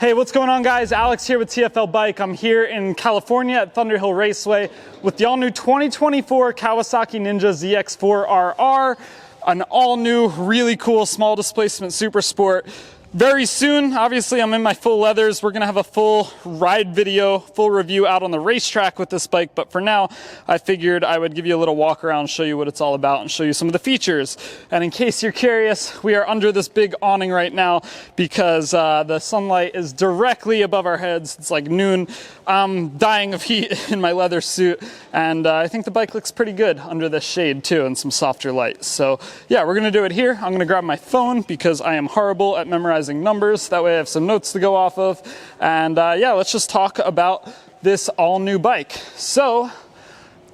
Hey, what's going on, guys? Alex here with TFL Bike. I'm here in California at Thunderhill Raceway with the all-new 2024 Kawasaki Ninja ZX-4RR, an all-new, really cool small displacement super sport. Very soon, obviously, I'm in my full leathers. We're gonna have a full ride video, full review out on the racetrack with this bike, but for now, I figured I would give you a little walk around, show you what it's all about, and show you some of the features. And in case you're curious, we are under this big awning right now because the sunlight is directly above our heads. It's like noon. I'm dying of heat in my leather suit, and I think the bike looks pretty good under this shade too, and some softer light. So yeah, we're gonna do it here. I'm gonna grab my phone because I am horrible at memorizing numbers. That way I have some notes to go off of. And yeah, let's just talk about this all new bike. So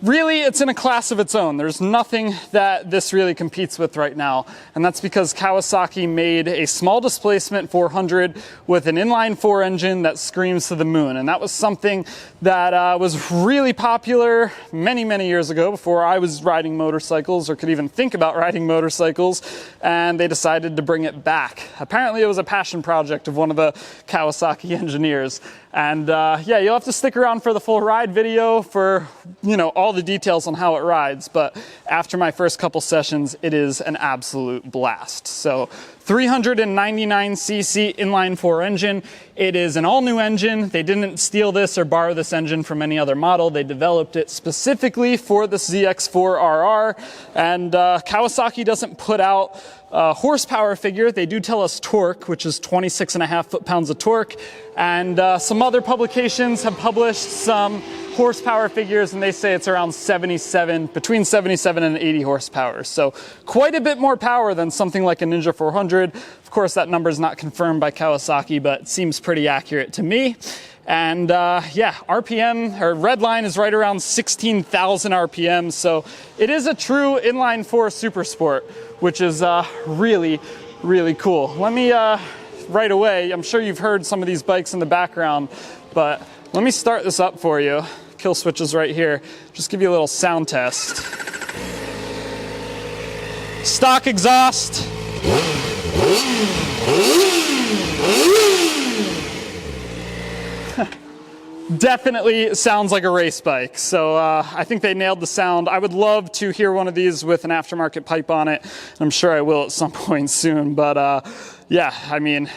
really, it's in a class of its own. There's nothing that this really competes with right now. And that's because Kawasaki made a small displacement 400 with an inline-4 engine that screams to the moon. And that was something that was really popular many, many years ago, before I was riding motorcycles or could even think about riding motorcycles. And they decided to bring it back. Apparently it was a passion project of one of the Kawasaki engineers. And yeah, you'll have to stick around for the full ride video for, all the details on how it rides. But after my first couple sessions, it is an absolute blast. So 399cc inline-4 engine. It is an all-new engine. They didn't steal this or borrow this engine from any other model. They developed it specifically for the ZX-4RR. And Kawasaki doesn't put out a horsepower figure. They do tell us torque, which is 26.5 foot-pounds of torque. And some other publications have published some horsepower figures, and they say it's around between 77 and 80 horsepower. So quite a bit more power than something like a Ninja 400. Of course, that number is not confirmed by Kawasaki, but it seems pretty accurate to me. And yeah, RPM, or red line, is right around 16,000 RPM. So it is a true inline-4 super sport, which is really, really cool. Let me, right away, I'm sure you've heard some of these bikes in the background, but let me start this up for you. Kill switch is right here. Just give you a little sound test. Stock exhaust. Definitely sounds like a race bike. So I think they nailed the sound. I would love to hear one of these with an aftermarket pipe on it. I'm sure I will at some point soon. But yeah, I mean,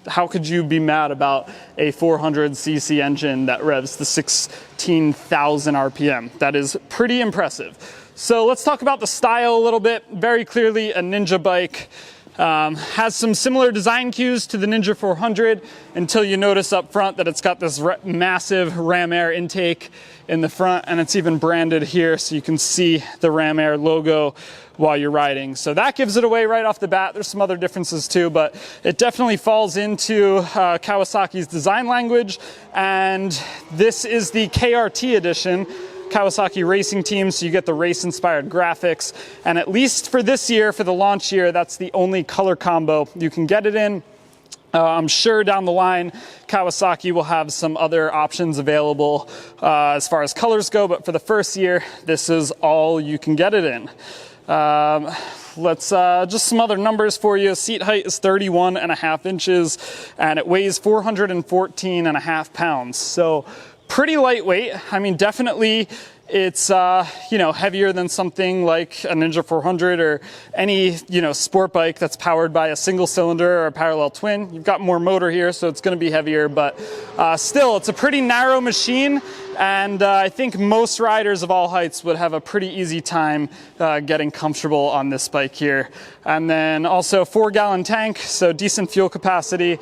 how could you be mad about a 400cc engine that revs to 16,000 RPM? That is pretty impressive. So let's talk about the style a little bit. Very clearly a Ninja bike. Has some similar design cues to the Ninja 400 until you notice up front that it's got this massive ram air intake in the front, and it's even branded here so you can see the ram air logo while you're riding. So that gives it away right off the bat. There's some other differences too, but it definitely falls into Kawasaki's design language. And this is the KRT edition, Kawasaki Racing Team, so you get the race-inspired graphics. And at least for this year, for the launch year, that's the only color combo you can get it in. I'm sure down the line, Kawasaki will have some other options available as far as colors go, but for the first year, this is all you can get it in. Let's just some other numbers for you. Seat height is 31.5 inches, and it weighs 414.5 pounds. So pretty lightweight. I mean, definitely it's, heavier than something like a Ninja 400 or any, sport bike that's powered by a single cylinder or a parallel twin. You've got more motor here, so it's going to be heavier, but still, it's a pretty narrow machine. And I think most riders of all heights would have a pretty easy time getting comfortable on this bike here. And then also 4-gallon tank, so decent fuel capacity.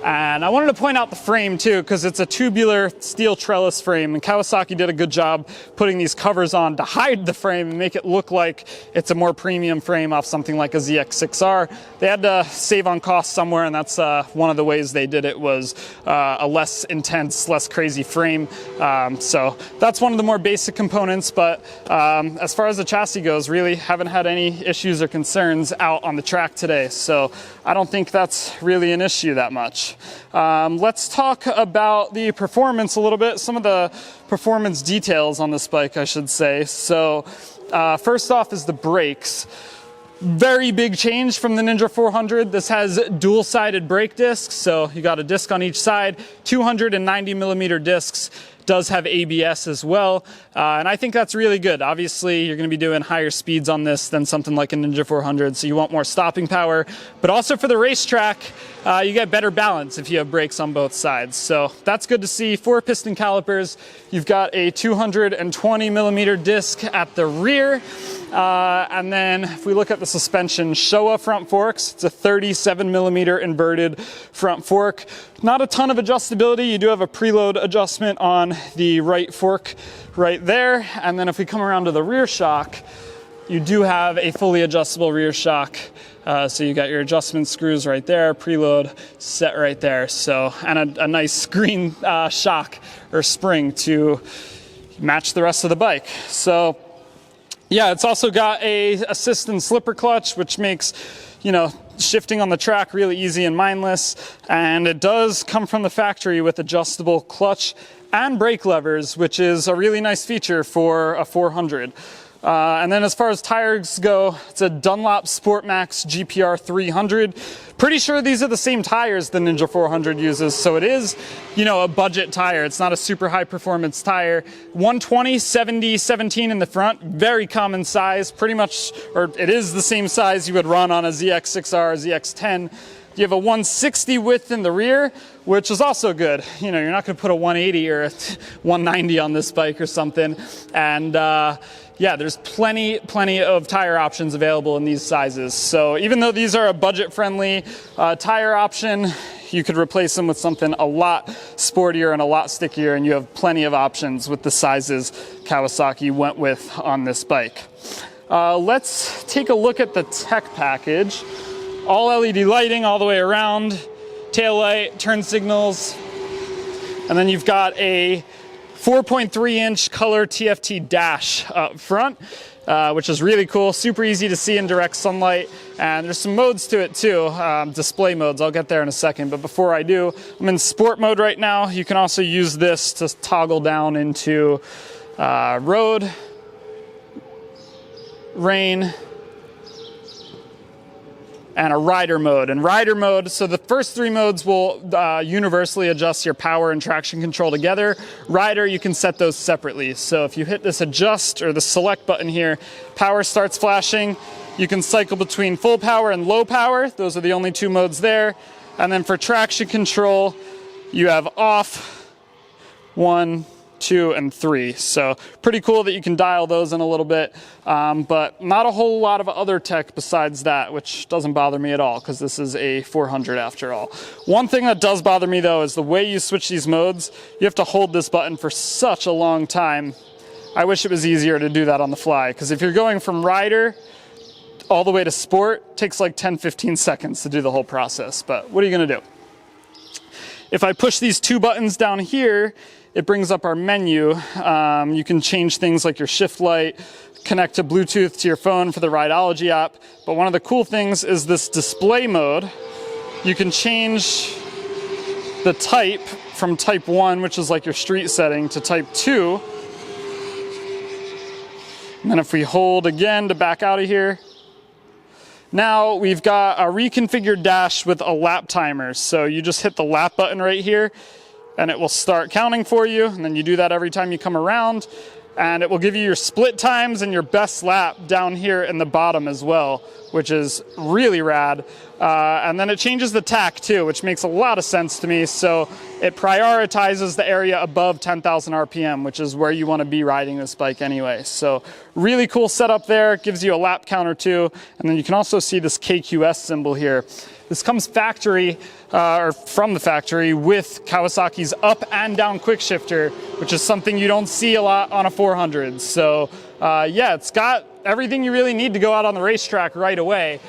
And I wanted to point out the frame too, because it's a tubular steel trellis frame, and Kawasaki did a good job putting these covers on to hide the frame and make it look like it's a more premium frame off something like a ZX-6R. They had to save on cost somewhere, and that's one of the ways they did it, was a less intense, less crazy frame. So that's one of the more basic components, but as far as the chassis goes, really haven't had any issues or concerns out on the track today. So I don't think that's really an issue that much. Let's talk about the performance a little bit, some of the performance details on this bike, I should say. So first off is the brakes. Very big change from the Ninja 400. This has dual-sided brake discs, so you got a disc on each side, 290 millimeter discs. Does have ABS as well, and I think that's really good. Obviously, you're going to be doing higher speeds on this than something like a Ninja 400, so you want more stopping power. But also for the racetrack, you get better balance if you have brakes on both sides. So that's good to see. 4 piston calipers. You've got a 220 millimeter disc at the rear. And then if we look at the suspension, Showa front forks. It's a 37 millimeter inverted front fork. Not a ton of adjustability. You do have a preload adjustment on the right fork right there. And then if we come around to the rear shock, you do have a fully adjustable rear shock. So you got your adjustment screws right there, preload set right there. So, and a nice green shock or spring to match the rest of the bike. So yeah, it's also got a assist and slipper clutch, which makes, you know, shifting on the track really easy and mindless. And it does come from the factory with adjustable clutch and brake levers, which is a really nice feature for a 400. And then as far as tires go, it's a Dunlop Sport Max GPR 300. Pretty sure these are the same tires the Ninja 400 uses, so it is, you know, a budget tire. It's not a super high performance tire. 120, 70, 17 in the front, very common size, pretty much, or it is the same size you would run on a ZX-6R, ZX-10. You have a 160 width in the rear, which is also good. You know, you're not going to put a 180 or a 190 on this bike or something. And yeah, there's plenty of tire options available in these sizes. So even though these are a budget-friendly tire option, you could replace them with something a lot sportier and a lot stickier, and you have plenty of options with the sizes Kawasaki went with on this bike. Let's take a look at the tech package. All LED lighting all the way around, tail light, turn signals, and then you've got a 4.3-inch color TFT dash up front, which is really cool, super easy to see in direct sunlight, and there's some modes to it too, display modes. I'll get there in a second, but before I do, I'm in sport mode right now. You can also use this to toggle down into road, rain, and a rider mode. And rider mode, so the first 3 modes will universally adjust your power and traction control together. Rider, you can set those separately. So if you hit this adjust or the select button here, power starts flashing. You can cycle between full power and low power. Those are the only 2 modes there. And then for traction control, you have off, 1, 2, and 3. So pretty cool that you can dial those in a little bit, but not a whole lot of other tech besides that, which doesn't bother me at all because this is a 400 after all. One thing that does bother me though is the way you switch these modes. You have to hold this button for such a long time. I wish it was easier to do that on the fly, because if you're going from rider all the way to sport, it takes like 10-15 seconds to do the whole process. But what are you going to do? If I push these 2 buttons down here, it brings up our menu. You can change things like your shift light, connect to Bluetooth to your phone for the Rideology app. But one of the cool things is this display mode. You can change the type from type 1, which is like your street setting, to type 2. And then if we hold again to back out of here, now we've got a reconfigured dash with a lap timer. So you just hit the lap button right here, and it will start counting for you, and then you do that every time you come around, and it will give you your split times and your best lap down here in the bottom as well, which is really rad. And then it changes the tack too, which makes a lot of sense to me. So it prioritizes the area above 10,000 RPM, which is where you want to be riding this bike anyway. So really cool setup there. It gives you a lap counter too, and then you can also see this KQS symbol here. This comes factory, or from the factory, with Kawasaki's up and down quick shifter, which is something you don't see a lot on a 400. So yeah, it's got everything you really need to go out on the racetrack right away.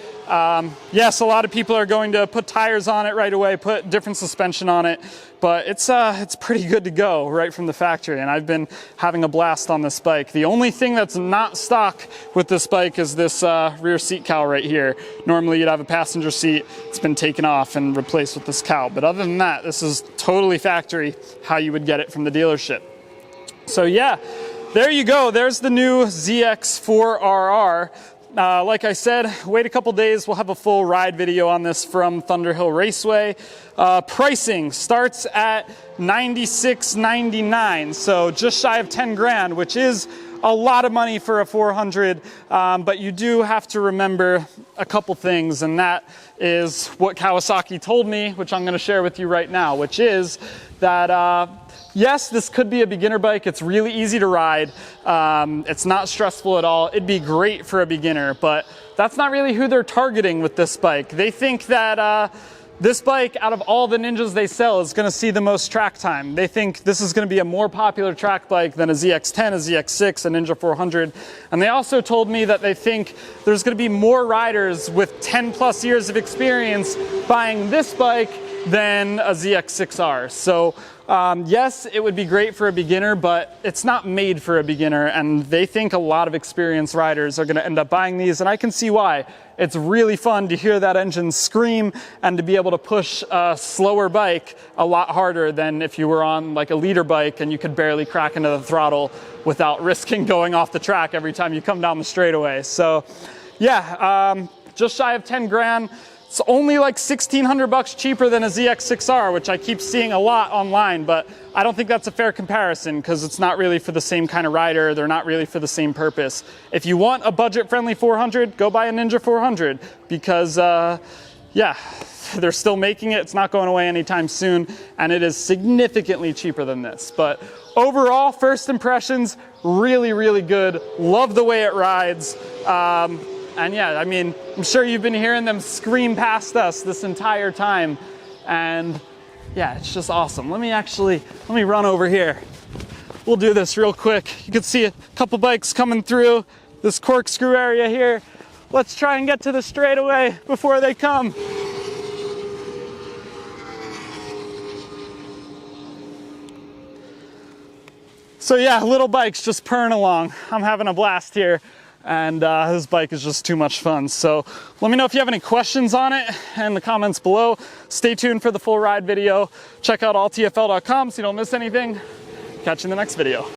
Yes, a lot of people are going to put tires on it right away, put different suspension on it, but it's pretty good to go right from the factory, and I've been having a blast on this bike. The only thing that's not stock with this bike is this rear seat cowl right here. Normally you'd have a passenger seat. It's been taken off and replaced with this cowl, but other than that, this is totally factory, how you would get it from the dealership. So yeah, there you go. There's the new ZX-4RR. like I said, wait a couple days. We'll have a full ride video on this from Thunderhill Raceway. Pricing starts at $96.99, so just shy of 10 grand, which is a lot of money for a 400, but you do have to remember a couple things, and that is what Kawasaki told me, which I'm going to share with you right now, which is that yes, this could be a beginner bike. It's really easy to ride. It's not stressful at all. It'd be great for a beginner, but that's not really who they're targeting with this bike. They think that this bike, out of all the Ninjas they sell, is going to see the most track time. They think this is going to be a more popular track bike than a ZX-10, a ZX-6, a Ninja 400. And they also told me that they think there's going to be more riders with 10 plus years of experience buying this bike than a ZX-6R. So yes, it would be great for a beginner, but it's not made for a beginner, and they think a lot of experienced riders are going to end up buying these, and I can see why. It's really fun to hear that engine scream and to be able to push a slower bike a lot harder than if you were on like a leader bike and you could barely crack into the throttle without risking going off the track every time you come down the straightaway. So yeah, just shy of 10 grand. It's only like $1,600 cheaper than a ZX-6R, which I keep seeing a lot online, but I don't think that's a fair comparison because it's not really for the same kind of rider. They're not really for the same purpose. If you want a budget-friendly 400, go buy a Ninja 400 because, yeah, they're still making it. It's not going away anytime soon, and it is significantly cheaper than this. But overall, first impressions, really, really good. Love the way it rides. And yeah, I mean, I'm sure you've been hearing them scream past us this entire time. And yeah, it's just awesome. Let me run over here. We'll do this real quick. You can see a couple bikes coming through this corkscrew area here. Let's try and get to the straightaway before they come. So yeah, little bikes just purring along. I'm having a blast here. And this bike is just too much fun. So let me know if you have any questions on it in the comments below. Stay tuned for the full ride video. Check out alltfl.com so you don't miss anything. Catch you in the next video.